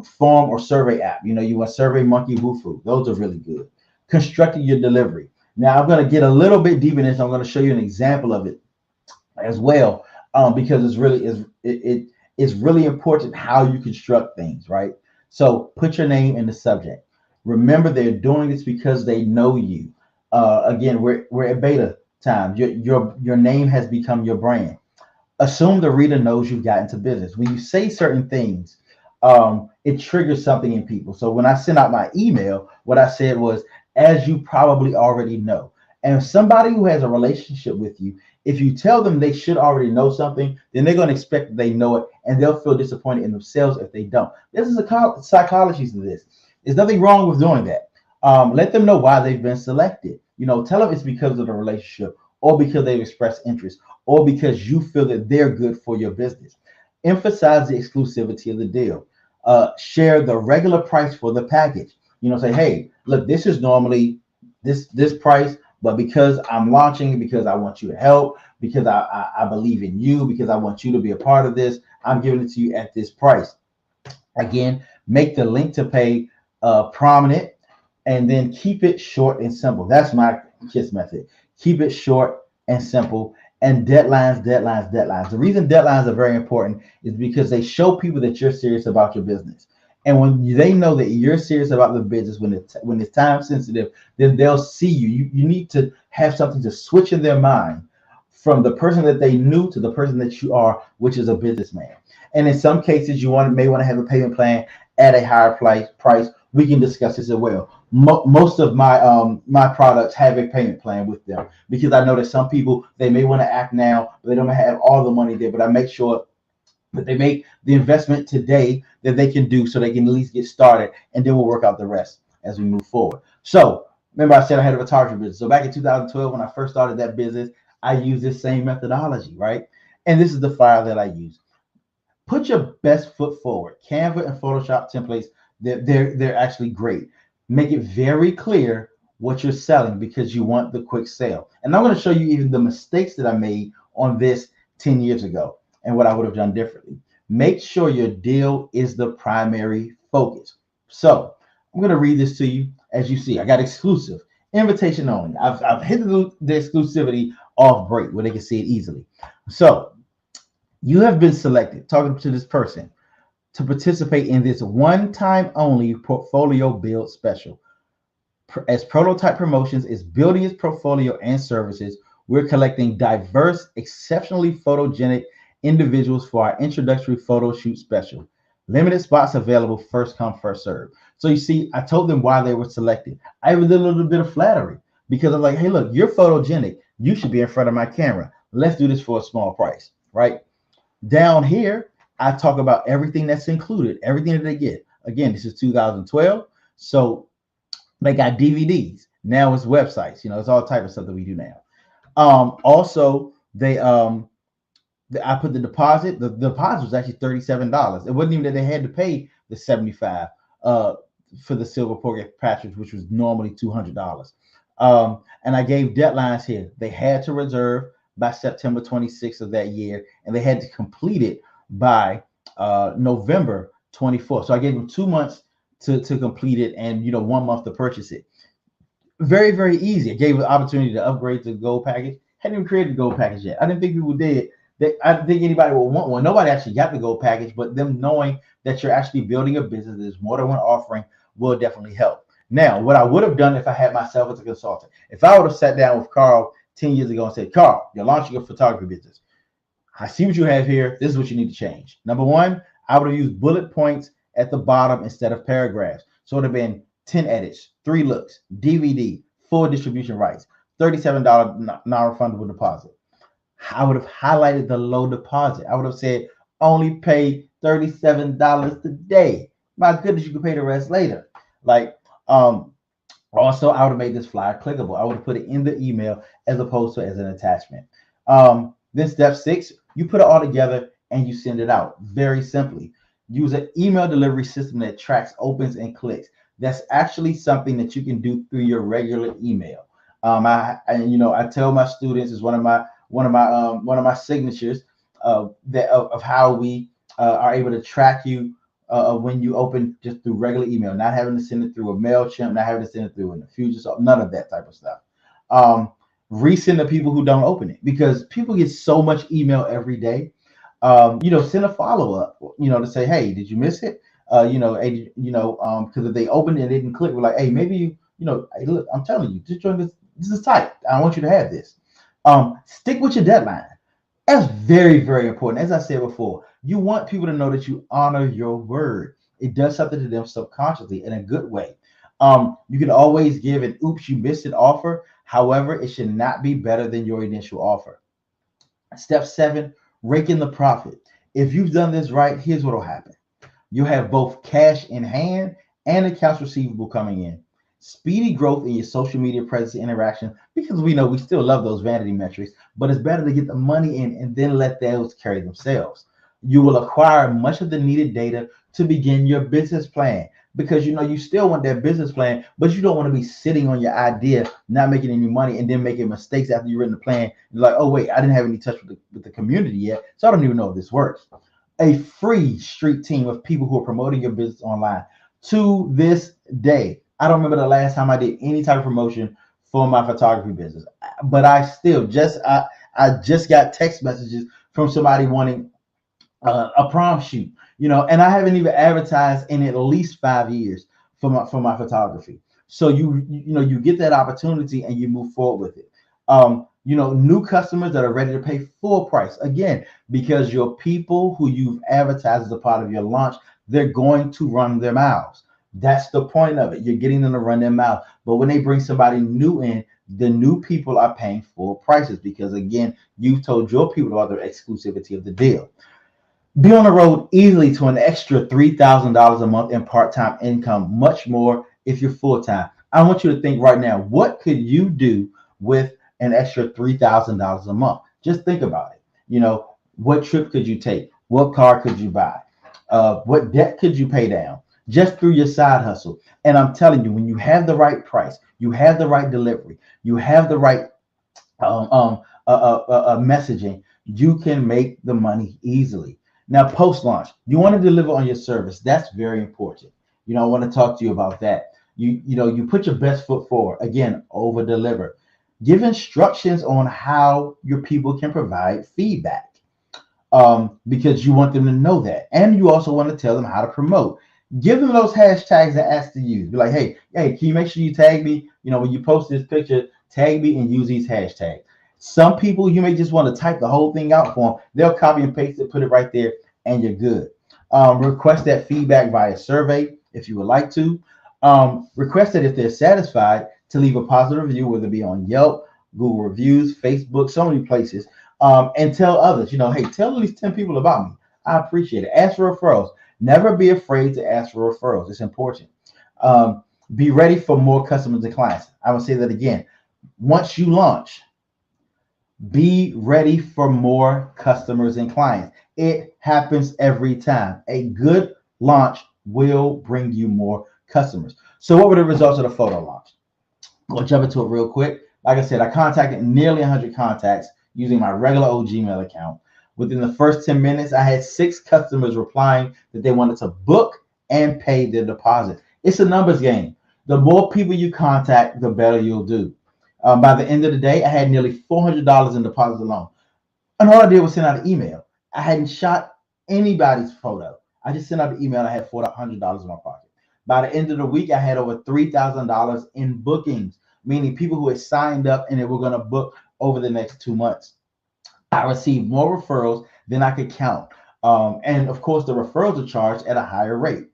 Form or survey app. You want SurveyMonkey, Woohoo. Those are really good. Constructing your delivery. Now I'm going to get a little bit deep in this. I'm going to show you an example of it as well, because it's really important how you construct things, right? So put your name in the subject. Remember, they're doing this because they know you. Again, we're at beta time. Your name has become your brand. Assume the reader knows you've got into business. When you say certain things, it triggers something in people. So when I sent out my email, what I said was, as you probably already know. And somebody who has a relationship with you, if you tell them they should already know something, then they're going to expect that they know it, and they'll feel disappointed in themselves if they don't. This is a psychology to this. There's nothing wrong with doing that. Let them know why they've been selected. Tell them it's because of the relationship, or because they've expressed interest, or because you feel that they're good for your business. Emphasize the exclusivity of the deal. Share the regular price for the package. Say, hey, look, this is normally this price, but because I'm launching it, because I want you to help, because I believe in you, because I want you to be a part of this, I'm giving it to you at this price. Again, make the link to pay prominent, and then keep it short and simple. That's my KISS method. Keep it short and simple. And deadlines. The reason deadlines are very important is because they show people that you're serious about your business. And when they know that you're serious about the business, when it's time sensitive, then they'll see you. You need to have something to switch in their mind from the person that they knew to the person that you are, which is a businessman. And in some cases, you may want to have a payment plan at a higher price. We can discuss this as well. Most of my products have a payment plan with them, because I know that some people, they may want to act now, but they don't have all the money there. But I make sure that they make the investment today that they can do, so they can at least get started, and then we'll work out the rest as we move forward. So remember, I said I had a photography business. So back in 2012, when I first started that business, I used this same methodology, right? And this is the file that I use. Put your best foot forward. Canva and Photoshop templates, they're actually great. Make it very clear what you're selling, because you want the quick sale. And I'm going to show you even the mistakes that I made on this 10 years ago and what I would have done differently. Make sure your deal is the primary focus. So I'm going to read this to you. As you see, I got exclusive, invitation only. I've hit the exclusivity off break where they can see it easily. So you have been selected, talking to this person, to participate in this one-time only portfolio build special. As Prototype Promotions is building its portfolio and services, we're collecting diverse, exceptionally photogenic individuals for our introductory photo shoot special. Limited spots available, first come, first serve. So you see, I told them why they were selected. I even did a little bit of flattery, because I'm like, hey, look, you're photogenic. You should be in front of my camera. Let's do this for a small price, right? Down here, I talk about everything that's included, everything that they get. Again, this is 2012. So they got DVDs. Now it's websites. It's all type of stuff that we do now. Also, I put the deposit. The deposit was actually $37. It wasn't even that they had to pay the $75 for the silver program package, which was normally $200. And I gave deadlines here. They had to reserve by September 26th of that year, and they had to complete it by November 24th. So I gave them 2 months to complete it, and 1 month to purchase it. Very, very easy. I gave them the opportunity to upgrade to the gold package. Hadn't even created the gold package yet. I didn't think people did. I didn't think anybody would want one. Nobody actually got the gold package, but them knowing that you're actually building a business, there's more than one offering, will definitely help. Now, what I would have done if I had myself as a consultant, if I would have sat down with Carl 10 years ago and said, Carl, you're launching a photography business. I see what you have here. This is what you need to change. Number one, I would have used bullet points at the bottom instead of paragraphs. So it would have been 10 edits, 3 looks, DVD, full distribution rights, $37 non-refundable deposit. I would have highlighted the low deposit. I would have said, only pay $37 today. My goodness, you can pay the rest later. Also, I would have made this flyer clickable. I would have put it in the email as opposed to as an attachment. Then step 6, you put it all together and you send it out very simply. Use an email delivery system that tracks opens and clicks. That's actually something that you can do through your regular email. I tell my students, is one of my signatures of how we are able to track you when you open just through regular email, not having to send it through a MailChimp, not having to send it through an Infusionsoft, none of that type of stuff. Resend to people who don't open it, because people get so much email every day. Send a follow-up, to say, hey, did you miss it? Because if they opened it and didn't click, we're like, hey, maybe hey, look, I'm telling you, just join this. This is tight. I want you to have this. Stick with your deadline. That's very, very important. As I said before, you want people to know that you honor your word. It does something to them subconsciously in a good way. You can always give an oops, you missed it offer. However, it should not be better than your initial offer. Step 7, rake in the profit. If you've done this right, here's what will happen. You'll have both cash in hand and accounts receivable coming in. Speedy growth in your social media presence and interaction, because we know we still love those vanity metrics, but it's better to get the money in and then let those carry themselves. You will acquire much of the needed data to begin your business plan, because you still want that business plan, but you don't want to be sitting on your idea, not making any money, and then making mistakes after you've written the plan. You're like, oh wait, I didn't have any touch with the community yet, so I don't even know if this works. A free street team of people who are promoting your business online. To this day, I don't remember the last time I did any type of promotion for my photography business, but I just got text messages from somebody wanting a prom shoot, and I haven't even advertised in at least 5 years for my photography. So you get that opportunity and you move forward with it. New customers that are ready to pay full price, again, because your people who you've advertised as a part of your launch, they're going to run their mouths. That's the point of it. You're getting them to run their mouth. But when they bring somebody new in, the new people are paying full prices, because again, you've told your people about the exclusivity of the deal. Be on the road easily to an extra $3,000 a month in part-time income, much more if you're full-time. I want you to think right now, what could you do with an extra $3,000 a month? Just think about it. What trip could you take? What car could you buy? What debt could you pay down just through your side hustle? And I'm telling you, when you have the right price, you have the right delivery, you have the right messaging, you can make the money easily. Now, post-launch, you want to deliver on your service. That's very important. I want to talk to you about that. You put your best foot forward. Again, over-deliver. Give instructions on how your people can provide feedback, because you want them to know that. And you also want to tell them how to promote. Give them those hashtags and ask to use. Be like, hey, can you make sure you tag me? When you post this picture, tag me and use these hashtags. Some people, you may just want to type the whole thing out for them. They'll copy and paste it, put it right there, and you're good. Request that feedback via survey if you would like to. Request that if they're satisfied, to leave a positive review, whether it be on Yelp, Google Reviews, Facebook, so many places, and tell others, hey, tell at least 10 people about me. I appreciate it. Ask for referrals. Never be afraid to ask for referrals. It's important. Be ready for more customers and clients. I will say that again. Once you launch, be ready for more customers and clients. It happens every time. A good launch will bring you more customers. So what were the results of the photo launch? I'll jump into it real quick. Like I said, I contacted nearly 100 contacts using my regular old Gmail account. Within the first 10 minutes, I had 6 customers replying that they wanted to book and pay their deposit. It's a numbers game. The more people you contact, the better you'll do. By the end of the day, I had nearly $400 in deposits alone. And all I did was send out an email. I hadn't shot anybody's photo. I just sent out an email. I had $400 in my pocket. By the end of the week, I had over $3,000 in bookings, meaning people who had signed up and they were going to book over the next 2 months. I received more referrals than I could count. And of course, the referrals are charged at a higher rate.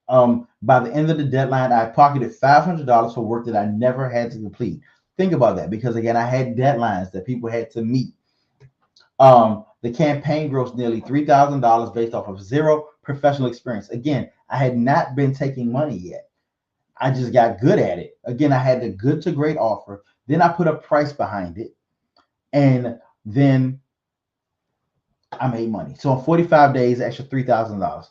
By the end of the deadline, I pocketed $500 for work that I never had to complete. Think about that, because again, I had deadlines that people had to meet. The campaign grossed nearly $3,000 based off of 0 professional experience. Again, I had not been taking money yet. I just got good at it. Again, I had the good to great offer. Then I put a price behind it, and then I made money. So in 45 days, extra $3,000.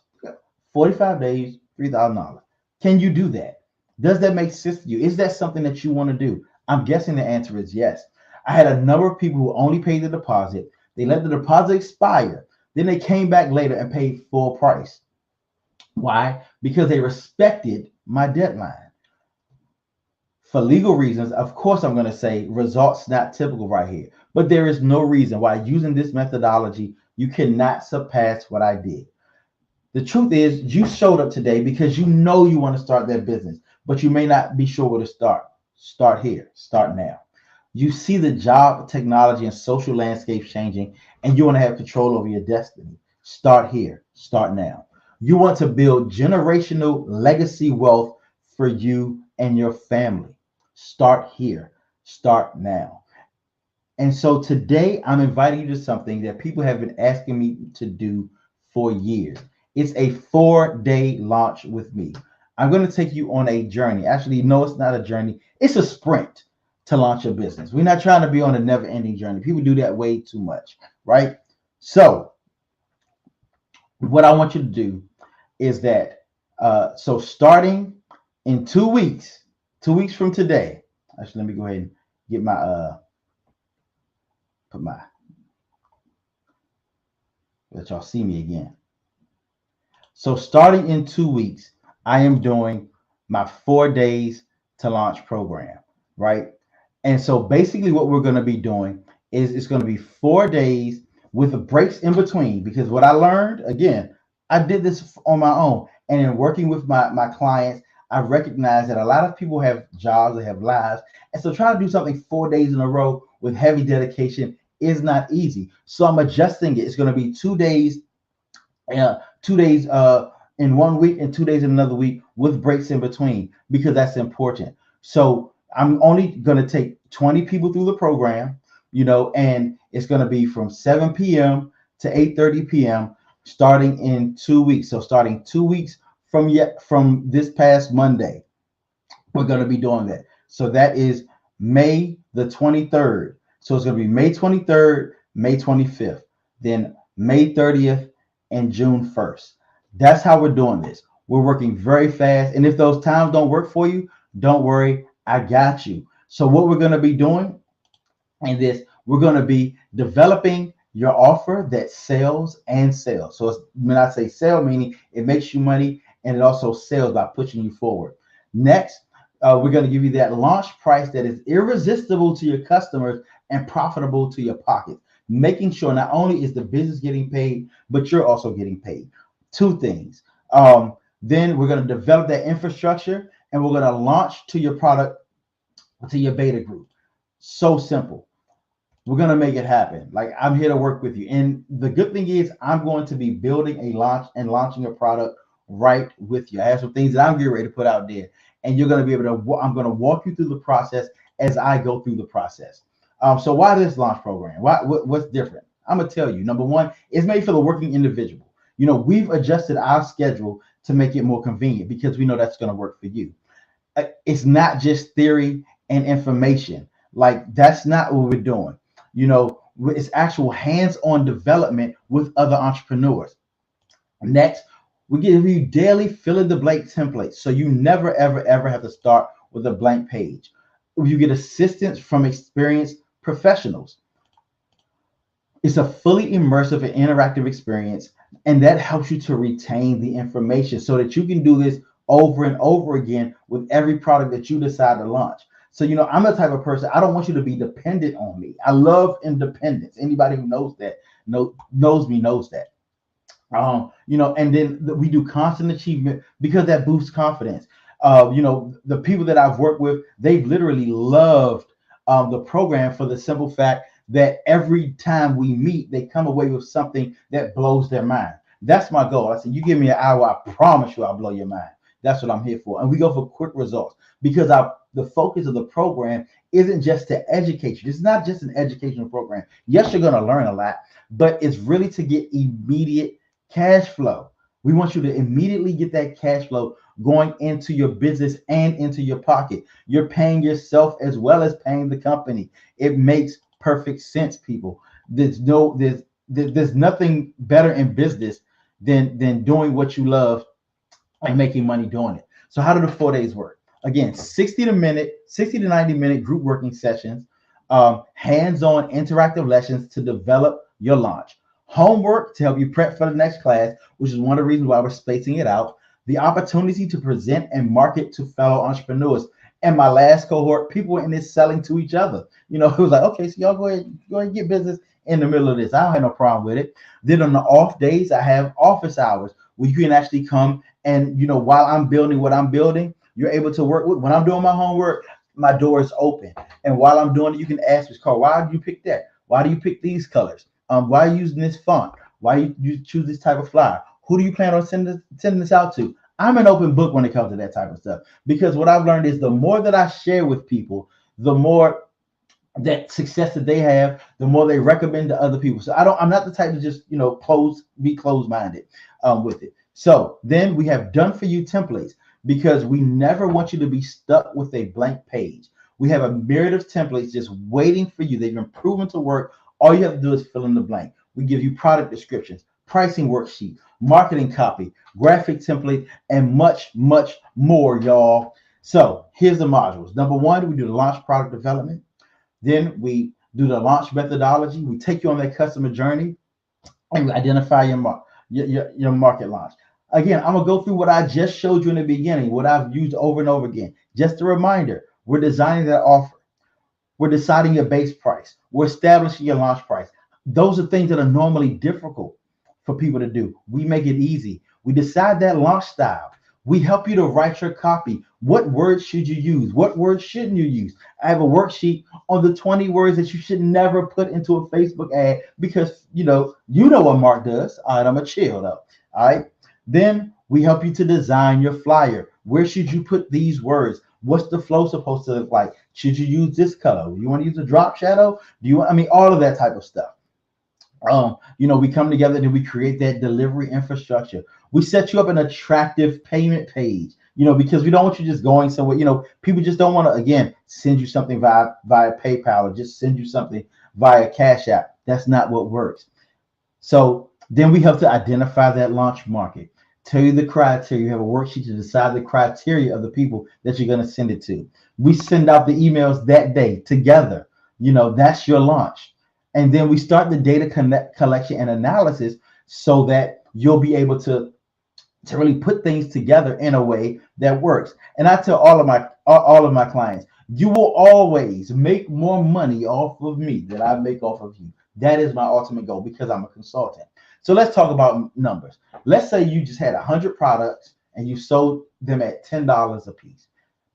45 days, $3,000. Can you do that? Does that make sense to you? Is that something that you want to do? I'm guessing the answer is yes. I had a number of people who only paid the deposit. They let the deposit expire. Then they came back later and paid full price. Why? Because they respected my deadline. For legal reasons, of course, I'm going to say results not typical right here. But there is no reason why using this methodology, you cannot surpass what I did. The truth is, you showed up today because you know you want to start that business, but you may not be sure where to start. Start here. Start now. You see the job, technology, and social landscape changing, and you want to have control over your destiny. Start here. Start now. You want to build generational legacy wealth for you and your family. Start here. Start now. And so today, I'm inviting you to something that people have been asking me to do for years. It's a 4-day launch with me. I'm going to take you on a journey. Actually, no, it's not a journey. It's a sprint to launch a business. We're not trying to be on a never-ending journey. People do that way too much, right? So what I want you to do is that, so starting in 2 weeks, 2 weeks from today, actually, let me go ahead and get my, let y'all see me again. So starting in 2 weeks, I am doing my 4 days to launch program, right? And so basically what we're going to be doing is it's going to be 4 days with breaks in between, because what I learned, again, I did this on my own. And in working with my clients, I recognize that a lot of people have jobs, they have lives. And so trying to do something 4 days in a row with heavy dedication is not easy. So I'm adjusting it. It's going to be 2 days, 2 days in 1 week and 2 days in another week with breaks in between, because that's important. So I'm only going to take 20 people through the program, and it's going to be from 7 p.m. to 8:30 p.m. starting in 2 weeks. So starting 2 weeks from this past Monday, we're going to be doing that. So that is May the 23rd. So it's going to be May 23rd, May 25th, then May 30th, and June 1st. That's how we're doing this. We're working very fast. And if those times don't work for you, don't worry, I got you. So what we're going to be doing in this, we're going to be developing your offer that sells and sells. So it's, when I say sell, meaning it makes you money, and it also sells by pushing you forward. Next, we're going to give you that launch price that is irresistible to your customers and profitable to your pocket, making sure not only is the business getting paid, but you're also getting paid. 2 things. Then we're going to develop that infrastructure, and we're going to launch to your product, to your beta group. So simple. We're going to make it happen. Like, I'm here to work with you. And the good thing is I'm going to be building a launch and launching a product right with you. I have some things that I'm getting ready to put out there, and you're going to be able to, I'm going to walk you through the process as I go through the process. So why this launch program? What's different? I'm going to tell you. Number one, it's made for the working individual. We've adjusted our schedule to make it more convenient because we know that's going to work for you. It's not just theory and information. Like, that's not what we're doing. It's actual hands-on development with other entrepreneurs. Next, we give you daily fill-in-the-blank templates, so you never, ever, ever have to start with a blank page. You get assistance from experienced professionals. It's a fully immersive and interactive experience, and that helps you to retain the information so that you can do this over and over again with every product that you decide to launch. So, I'm the type of person, I don't want you to be dependent on me. I love independence. Anybody who knows that knows me knows that. And then we do constant achievement because that boosts confidence. The people that I've worked with, they've literally loved the program for the simple fact that every time we meet, they come away with something that blows their mind. That's my goal. I said, you give me an hour, I promise you I'll blow your mind. That's what I'm here for. And we go for quick results because the focus of the program isn't just to educate you. It's not just an educational program. Yes, you're going to learn a lot, but it's really to get immediate cash flow. We want you to immediately get that cash flow going into your business and into your pocket. You're paying yourself as well as paying the company. It makes perfect sense, people. There's nothing better in business than doing what you love and making money doing it. So how do the 4 days work? Again, 60 to 90 minute group working sessions, hands-on interactive lessons to develop your launch, homework to help you prep for the next class, which is one of the reasons why we're spacing it out, the opportunity to present and market to fellow entrepreneurs. And my last cohort, people were in this selling to each other. It was like, okay, so y'all go ahead and get business in the middle of this. I don't have no problem with it. Then on the off days, I have office hours where you can actually come and, while I'm building what I'm building, you're able to work with. When I'm doing my homework, my door is open. And while I'm doing it, you can ask this call, why do you pick that? Why do you pick these colors? Why are you using this font? Why you choose this type of flyer? Who do you plan on sending this out to? I'm an open book when it comes to that type of stuff, because what I've learned is the more that I share with people, the more that success that they have, the more they recommend to other people. So I'm not the type to just, be closed-minded with it. So then we have done for you templates, because we never want you to be stuck with a blank page. We have a myriad of templates just waiting for you. They've been proven to work. All you have to do is fill in the blank. We give you product descriptions, pricing worksheet, marketing copy, graphic template, and much, much more, y'all. So here's the modules. Number one, we do the launch product development. Then we do the launch methodology. We take you on that customer journey and we identify your market launch. Again, I'm going to go through what I just showed you in the beginning, what I've used over and over again. Just a reminder, we're designing that offer. We're deciding your base price. We're establishing your launch price. Those are things that are normally difficult for people to do. We make it easy. We decide that launch style. We help you to write your copy. What words should you use? What words shouldn't you use? I have a worksheet on the 20 words that you should never put into a Facebook ad, because you know what Mark does. All right, I'm a chill though. All right. Then we help you to design your flyer. Where should you put these words? What's the flow supposed to look like? Should you use this color? You want to use a drop shadow? All of that type of stuff. We come together and we create that delivery infrastructure. We set you up an attractive payment page, because we don't want you just going somewhere. People just don't want to, again, send you something via PayPal or just send you something via Cash App. That's not what works. So then we help to identify that launch market, tell you the criteria. You have a worksheet to decide the criteria of the people that you're going to send it to. We send out the emails that day together. That's your launch. And then we start the data collection and analysis so that you'll be able to really put things together in a way that works. And I tell all of my clients, you will always make more money off of me than I make off of you. That is my ultimate goal, because I'm a consultant. So let's talk about numbers. Let's say you just had 100 products and you sold them at $10 a piece.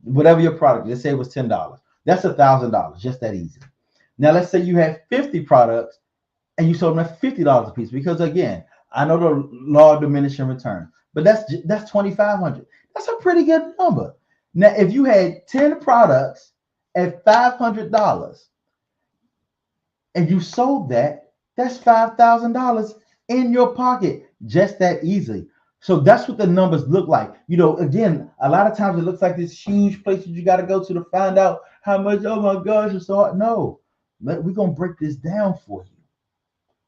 Whatever your product, let's say it was $10. That's $1,000, just that easy. Now, let's say you had 50 products and you sold them at $50 a piece, because again, I know the law of diminishing return, but that's $2,500. That's a pretty good number. Now, if you had 10 products at $500 and you sold that's $5,000 in your pocket, just that easy. So that's what the numbers look like. Again, a lot of times it looks like this huge place that you got to go to find out how much. Oh my gosh, it's so hard. No. We're going to break this down for you.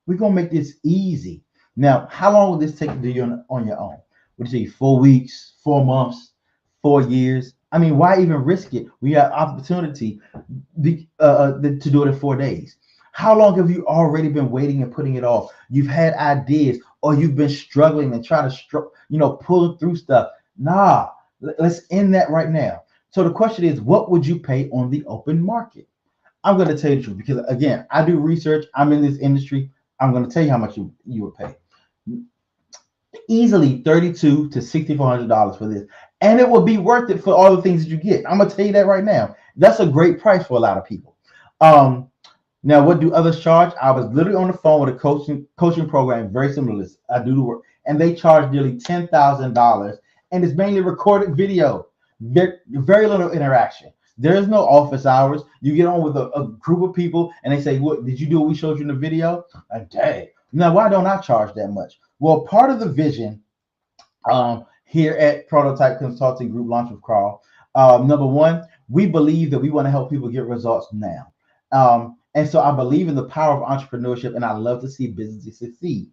We're going to make this easy. Now, how long will this take to do on your own? Would you say 4 weeks, 4 months, 4 years? Why even risk it? We have opportunity to do it in 4 days. How long have you already been waiting and putting it off? You've had ideas, or you've been struggling and trying to, pull through stuff. Nah, let's end that right now. So the question is, what would you pay on the open market? I'm going to tell you the truth because, again, I do research. I'm in this industry. I'm going to tell you how much you would pay. Easily $3,200 to $6,400 for this, and it will be worth it for all the things that you get. I'm going to tell you that right now. That's a great price for a lot of people. Now, what do others charge? I was literally on the phone with a coaching program very similar to this. I do the work, and they charge nearly $10,000, and it's mainly recorded video. Very little interaction. There is no office hours. You get on with a group of people, and they say, "What did you do? What we showed you in the video?" Like, dang. Now, why don't I charge that much? Well, part of the vision here at Prototype Consulting Group Launch with Carl, number one, we believe that we want to help people get results now. And so I believe in the power of entrepreneurship, and I love to see businesses succeed.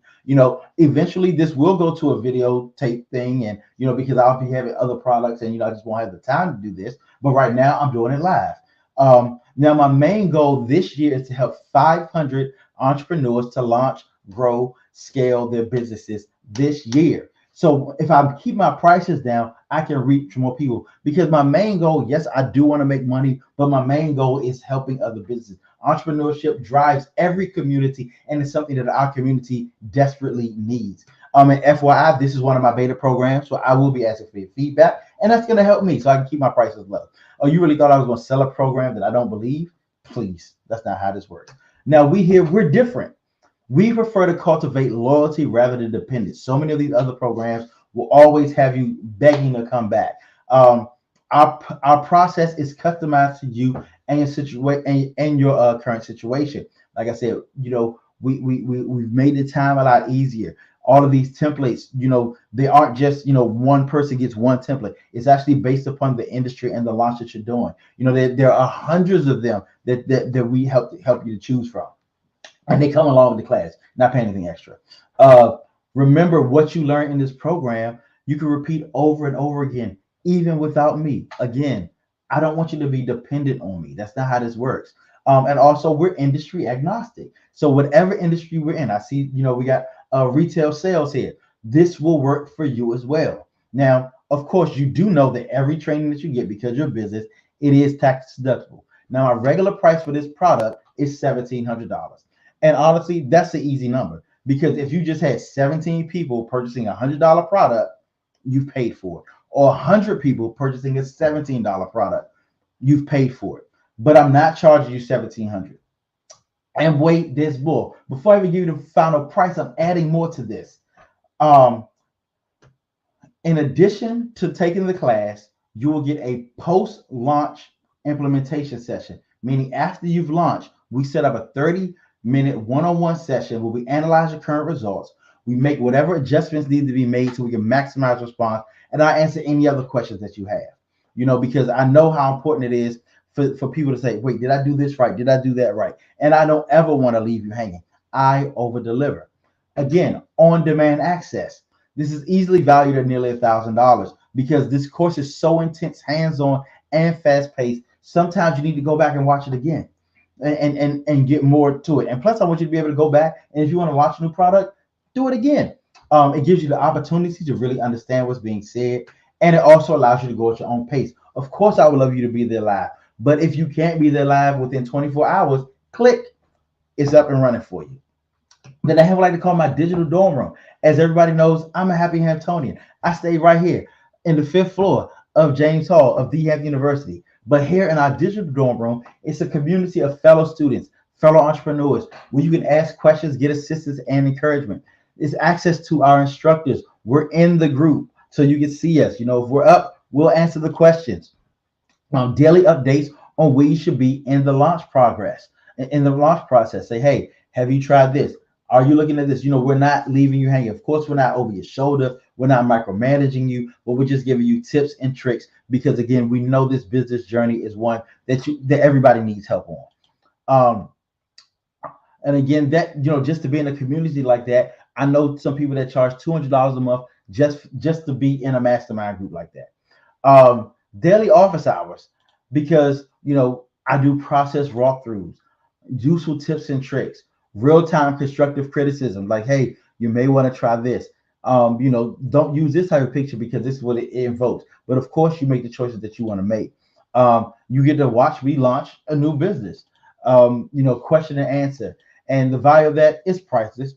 Eventually this will go to a videotape thing, and because I'll be having other products, and I just won't have the time to do this. But right now I'm doing it live. Now my main goal this year is to help 500 entrepreneurs to launch, grow, scale their businesses this year. So if I keep my prices down, I can reach more people, because my main goal, yes, I do want to make money, but my main goal is helping other businesses. Entrepreneurship drives every community, and it's something that our community desperately needs. And FYI, this is one of my beta programs, so I will be asking for your feedback, and that's going to help me so I can keep my prices low. Oh, you really thought I was going to sell a program that I don't believe? Please, that's not how this works. Now, we're different. We prefer to cultivate loyalty rather than dependence. So many of these other programs will always have you begging to come back. Our process is customized to you and your situation and your current situation. Like I said, we've made the time a lot easier. All of these templates, they aren't just one person gets one template. It's actually based upon the industry and the launch that you're doing. There are hundreds of them that we help you to choose from. And they come along with the class, not paying anything extra. Remember, what you learn in this program, you can repeat over and over again, even without me. Again, I don't want you to be dependent on me. That's not how this works. And also, we're industry agnostic. So whatever industry we're in, I see, we got retail sales here. This will work for you as well. Now, of course, you do know that every training that you get, because you're a business, it is tax deductible. Now, our regular price for this product is $1,700. And honestly, that's an easy number, because if you just had 17 people purchasing a $100 product, you've paid for it. Or 100 people purchasing a $17 product, you've paid for it. But I'm not charging you $1,700. And wait, there's more. Before I even give you the final price, I'm adding more to this. In addition to taking the class, you will get a post-launch implementation session, meaning after you've launched, we set up a 30-minute one-on-one session where we analyze your current results. We make whatever adjustments need to be made so we can maximize response, and I answer any other questions that you have. Because I know how important it is for people to say, wait, did I do this right? Did I do that right? And I don't ever want to leave you hanging. I over-deliver. Again, on-demand access. This is easily valued at nearly $1,000 because this course is so intense, hands-on, and fast-paced. Sometimes you need to go back and watch it again and get more to it. And plus, I want you to be able to go back, and if you want to launch a new product, do it again. It gives you the opportunity to really understand what's being said, and it also allows you to go at your own pace. Of course, I would love you to be there live, but if you can't be there live within 24 hours, click, it's up and running for you. Then I have what I like to call my digital dorm room. As everybody knows, I'm a happy Hamptonian. I stay right here in the 5th floor of James Hall of the Hampton University. But here in our digital dorm room, it's a community of fellow students, fellow entrepreneurs, where you can ask questions, get assistance, and encouragement. It's access to our instructors. We're in the group, so you can see us. If we're up, we'll answer the questions. Daily updates on where you should be in the launch progress, in the launch process. Say, hey, have you tried this? Are you looking at this? We're not leaving you hanging. Of course, we're not over your shoulder. We're not micromanaging you, but we're just giving you tips and tricks because, again, we know this business journey is one that everybody needs help on. And again, that just to be in a community like that, I know some people that charge $200 a month just to be in a mastermind group like that. Daily office hours, because I do process walkthroughs. useful tips and tricks, real-time constructive criticism, like, hey, you may want to try this. Don't use this type of picture because this is what it invokes. But of course, you make the choices that you want to make. You get to watch me launch a new business. Question and answer, and the value of that is priceless.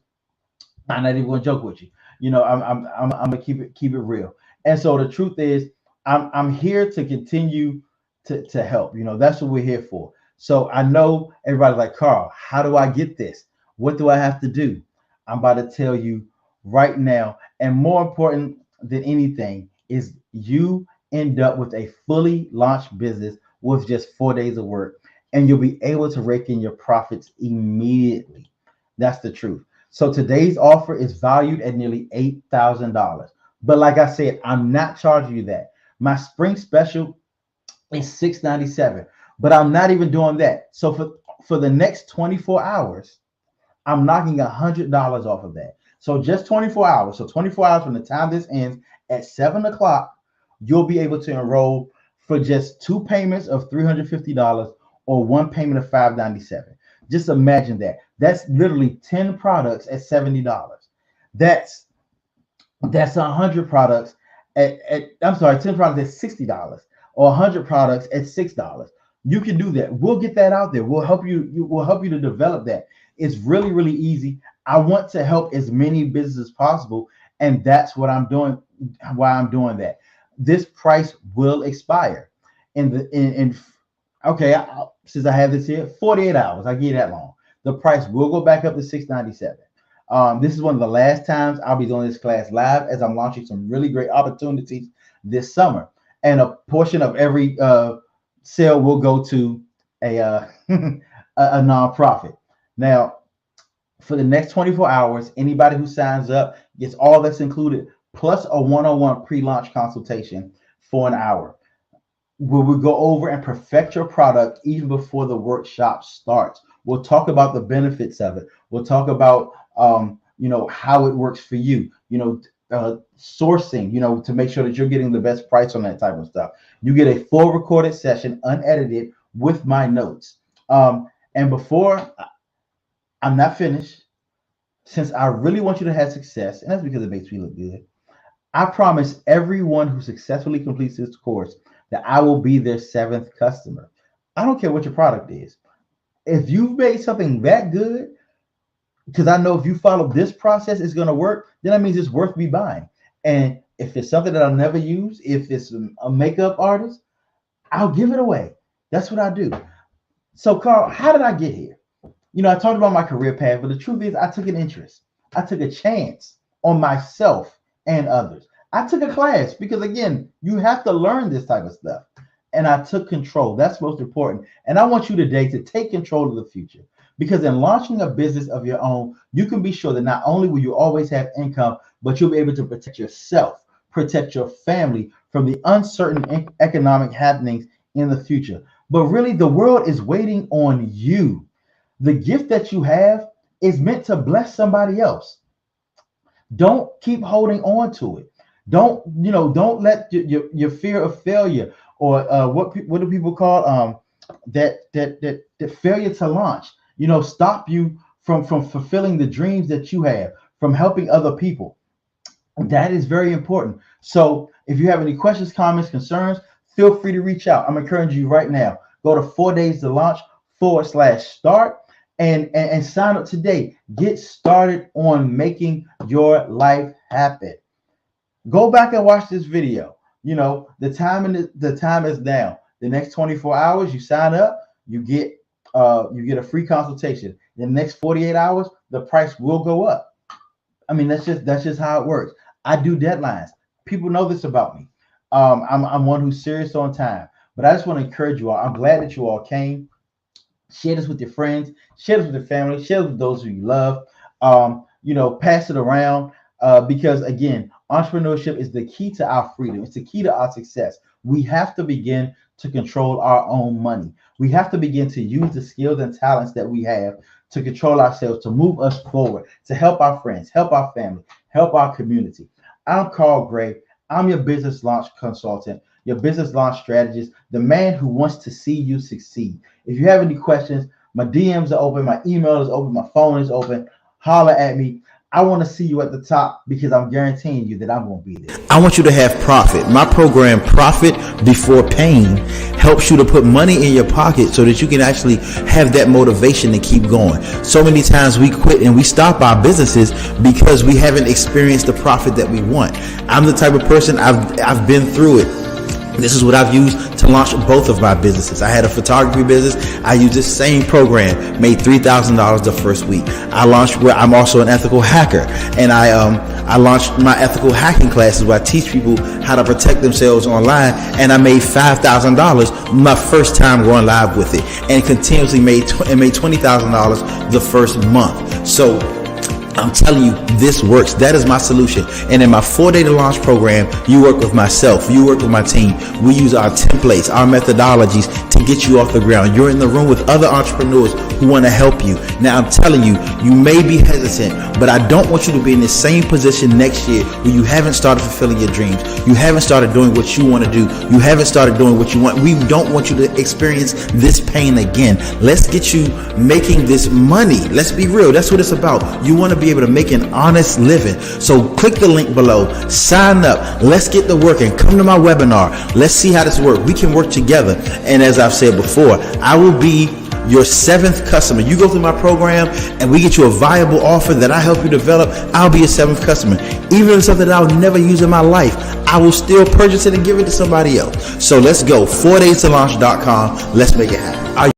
I'm not even gonna joke with you. I'm gonna keep it real. And so the truth is, I'm here to continue to help. That's what we're here for. So I know everybody's like, Carl, how do I get this? What do I have to do? I'm about to tell you right now. And more important than anything is you end up with a fully launched business with just 4 days of work, and you'll be able to rake in your profits immediately. That's the truth. So today's offer is valued at nearly $8,000. But like I said, I'm not charging you that. My spring special is $697, but I'm not even doing that. So for the next 24 hours, I'm knocking $100 off of that. So just 24 hours. So 24 hours from the time this ends at 7 o'clock, you'll be able to enroll for just 2 payments of $350 or 1 payment of $597. Just imagine that. That's literally 10 products at $70. That's 100 products at 10 products at $60 or 100 products at $6. You can do that. We'll get that out there. We'll help you. We'll help you to develop that. It's really, really easy. I want to help as many businesses as possible, and that's what I'm doing. Why I'm doing that. This price will expire since I have this here, 48 hours. I give you that long. The price will go back up to $697. This is one of the last times I'll be doing this class live, as I'm launching some really great opportunities this summer. And a portion of every sale will go to a nonprofit. Now, for the next 24 hours, anybody who signs up gets all that's included, plus a one-on-one pre-launch consultation for an hour, where we go over and perfect your product even before the workshop starts. We'll talk about the benefits of it. We'll talk about how it works for you, sourcing, to make sure that you're getting the best price on that type of stuff. You get a full recorded session, unedited, with my notes. And before I'm not finished, since I really want you to have success, and that's because it makes me look good, I promise everyone who successfully completes this course that I will be their 7th customer. I don't care what your product is. If you've made something that good, because I know if you follow this process, it's going to work, then that means it's worth me buying. And if it's something that I'll never use, if it's a makeup artist, I'll give it away. That's what I do. So, Carl, how did I get here? I talked about my career path, but the truth is I took an interest. I took a chance on myself and others. I took a class because, again, you have to learn this type of stuff. And I took control. That's most important. And I want you today to take control of the future, because in launching a business of your own, you can be sure that not only will you always have income, but you'll be able to protect yourself, protect your family from the uncertain economic happenings in the future. But really, the world is waiting on you. The gift that you have is meant to bless somebody else. Don't keep holding on to it. Don't let your fear of failure, or what do people call that failure to launch, stop you from fulfilling the dreams that you have, from helping other people. That is very important. So if you have any questions, comments, concerns, feel free to reach out. I'm encouraging you right now. Go to 4days-to-launch/start and sign up today. Get started on making your life happen. Go back and watch this video. The time is now. The next 24 hours, you sign up, you get a free consultation. The next 48 hours, the price will go up. I mean, that's just how it works. I do deadlines. People know this about me. I'm one who's serious on time. But I just want to encourage you all. I'm glad that you all came. Share this with your friends. Share this with your family. Share this with those who you love. Pass it around because, again, entrepreneurship is the key to our freedom. It's the key to our success. We have to begin to control our own money. We have to begin to use the skills and talents that we have to control ourselves, to move us forward, to help our friends, help our family, help our community. I'm Carl Gray. I'm your business launch consultant, your business launch strategist, the man who wants to see you succeed. If you have any questions, My DMs are open. My email is open. My phone is open. Holler at me. I want to see you at the top because I'm guaranteeing you that I'm going to be there. I want you to have profit. My program, Profit Before Pain, helps you to put money in your pocket so that you can actually have that motivation to keep going. So many times we quit and we stop our businesses because we haven't experienced the profit that we want. I'm the type of person, I've been through it. This is what I've used to launch both of my businesses. I had a photography business. I used this same program, made $3,000 the first week. I'm also an ethical hacker, and I launched my ethical hacking classes where I teach people how to protect themselves online, and I made $5,000 my first time going live with it, and continuously made $20,000 the first month. So I'm telling you, this works. That is my solution. And in my 4-day to launch program, you work with myself, you work with my team. We use our templates, our methodologies to get you off the ground. You're in the room with other entrepreneurs who want to help you. Now, I'm telling you, you may be hesitant, but I don't want you to be in the same position next year where you haven't started fulfilling your dreams. You haven't started doing what you want to do. You haven't started doing what you want. We don't want you to experience this pain again. Let's get you making this money. Let's be real. That's what it's about. You want to be able to make an honest living. So click the link below, sign up. Let's get to work and come to my webinar. Let's see how this works. We can work together. And as I've said before, I will be your 7th customer. You go through my program and we get you a viable offer that I help you develop. I'll be your 7th customer. Even if it's something that I'll never use in my life, I will still purchase it and give it to somebody else. So let's go. 4daystolaunch.com. Let's make it happen.